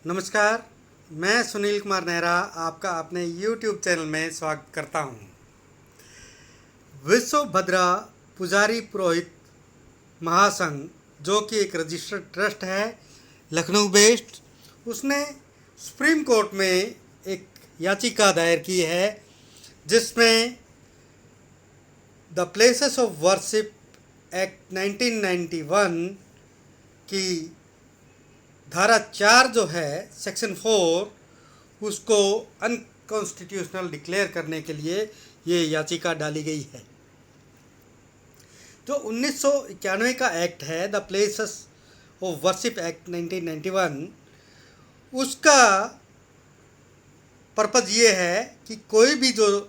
नमस्कार। मैं सुनील कुमार नेहरा आपका अपने YouTube चैनल में स्वागत करता हूँ। विश्व भद्रा पुजारी पुरोहित महासंघ, जो कि एक रजिस्टर्ड ट्रस्ट है लखनऊ बेस्ड, उसने सुप्रीम कोर्ट में एक याचिका दायर की है जिसमें the places of worship act 1991 की धारा 4 जो है सेक्शन 4, उसको अनकॉन्स्टिट्यूशनल डिक्लेयर करने के लिए ये याचिका डाली गई है। जो 1991 का एक्ट है, the places of worship act 1991, उसका पर्पज़ ये है कि कोई भी जो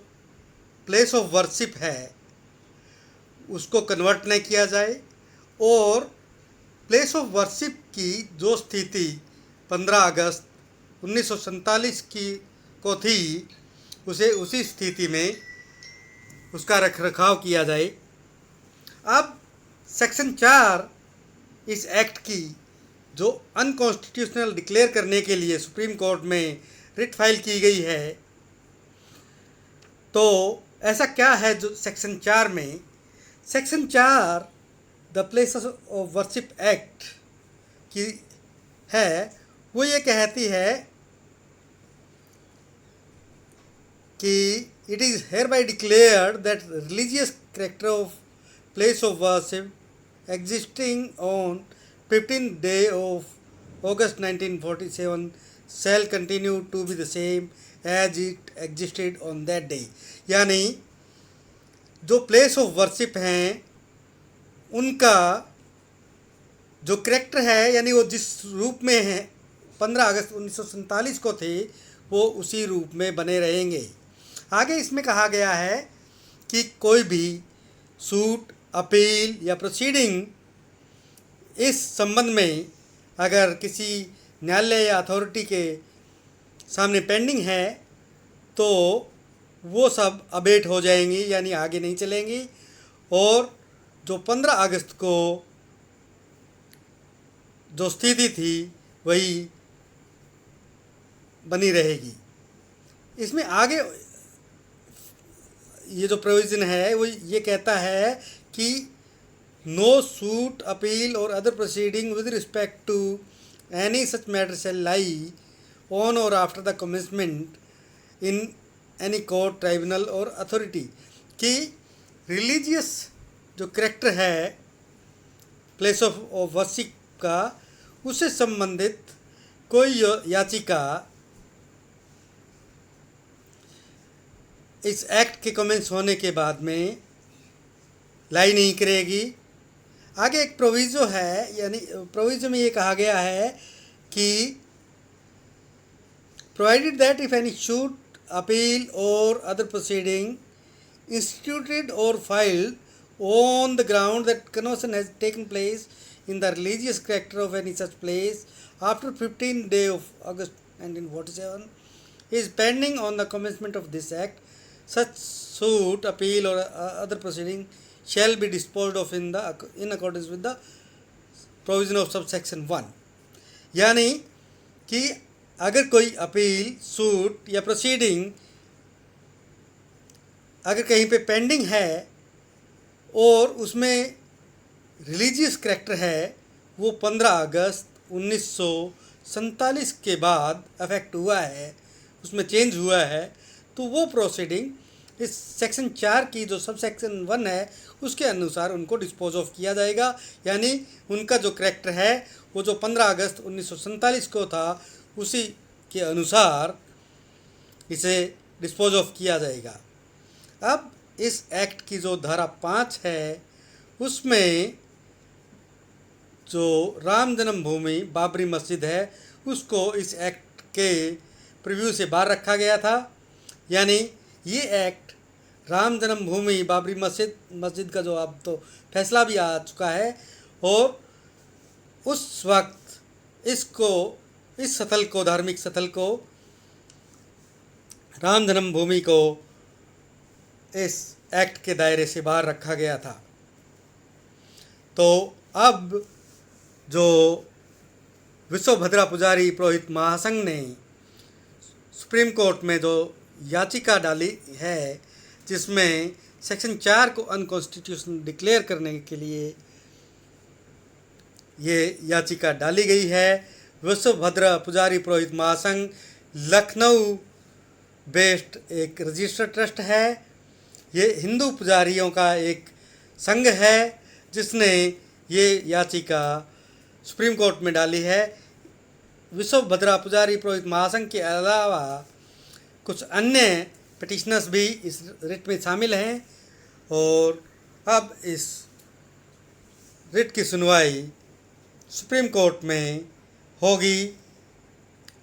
प्लेस ऑफ वर्शिप है उसको कन्वर्ट नहीं किया जाए और प्लेस ऑफ वर्शिप की जो स्थिति 15 अगस्त 1947 को थी, उसे उसी स्थिति में उसका रखरखाव किया जाए। अब सेक्शन 4 इस एक्ट की जो अनकॉन्स्टिट्यूशनल डिक्लेयर करने के लिए सुप्रीम कोर्ट में रिट फाइल की गई है, तो ऐसा क्या है जो सेक्शन 4 में? Section 4 the places of worship act की है, वो ये कहती है कि it is here by declared that religious character of place of worship existing on 15th day of August 1947 shall continue to be the same as it existed on that day। यानी जो place of worship हैं उनका जो character है, यानी वो जिस रूप में है 15 अगस्त 1947 को थे, वो उसी रूप में बने रहेंगे। आगे इसमें कहा गया है कि कोई भी सूट, अपील या प्रोसीडिंग इस संबंध में अगर किसी न्यायालय या अथॉरिटी के सामने पेंडिंग है तो वो सब अबेट हो जाएंगी, यानी आगे नहीं चलेंगी, और जो 15 अगस्त को जो स्थिति थी वही बनी रहेगी। इसमें आगे ये जो प्रोविज़न है वो ये कहता है कि नो सूट, अपील और other proceeding with respect to any such matter shall lie on और after the commencement in any court, tribunal और अथॉरिटी। कि रिलीजियस जो करेक्टर है प्लेस ऑफ वर्शिप का, उससे संबंधित कोई याचिका इस एक्ट के कमेंस होने के बाद में लाई नहीं करेगी। आगे एक प्रोविज़ो है, यानी प्रोविज़ो में ये कहा गया है कि provided that if any suit, appeal और other proceeding instituted or filed on the ground that conversion has taken place in the religious character of any such place after 15th day of August 1947 is pending on the commencement of this act, such suit, appeal or other proceeding shall be disposed of in accordance with the provision of subsection 1। यानी कि अगर कोई appeal, suit या proceeding अगर कहीं पे pending है और उसमें रिलीजियस करेक्टर है, वो 15 अगस्त 1947 के बाद अफेक्ट हुआ है, उसमें चेंज हुआ है, तो वो प्रोसीडिंग इस सेक्शन 4 की जो सब सेक्शन 1 है उसके अनुसार उनको डिस्पोज ऑफ किया जाएगा। यानी उनका जो करेक्टर है वो जो 15 अगस्त 1947 को था उसी के अनुसार इसे डिस्पोज ऑफ किया जाएगा। अब इस एक्ट की जो धारा 5 है उसमें जो राम जन्मभूमि बाबरी मस्जिद है उसको इस एक्ट के प्रीव्यू से बाहर रखा गया था। यानी ये एक्ट राम जन्मभूमि बाबरी मस्जिद का जो अब तो फैसला भी आ चुका है, और उस वक्त इस स्थल को, धार्मिक स्थल को, राम जन्मभूमि को इस एक्ट के दायरे से बाहर रखा गया था। तो अब जो विश्व भद्रा पुजारी पुरोहित महासंघ ने सुप्रीम कोर्ट में जो याचिका डाली है, जिसमें सेक्शन 4 को अनकॉन्स्टिट्यूशनल डिक्लेयर करने के लिए ये याचिका डाली गई है। विश्व भद्रा पुजारी पुरोहित महासंघ लखनऊ बेस्ड एक रजिस्टर्ड ट्रस्ट है। ये हिंदू पुजारियों का एक संघ है जिसने ये याचिका सुप्रीम कोर्ट में डाली है। विश्व भद्रा पुजारी पुरोहित महासंघ के अलावा कुछ अन्य पिटिशनर्स भी इस रिट में शामिल हैं और अब इस रिट की सुनवाई सुप्रीम कोर्ट में होगी।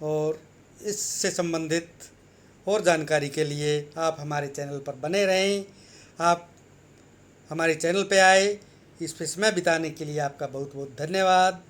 और इससे संबंधित और जानकारी के लिए आप हमारे चैनल पर बने रहें। आप हमारे चैनल पे आए, इस पे समय बिताने के लिए आपका बहुत बहुत धन्यवाद।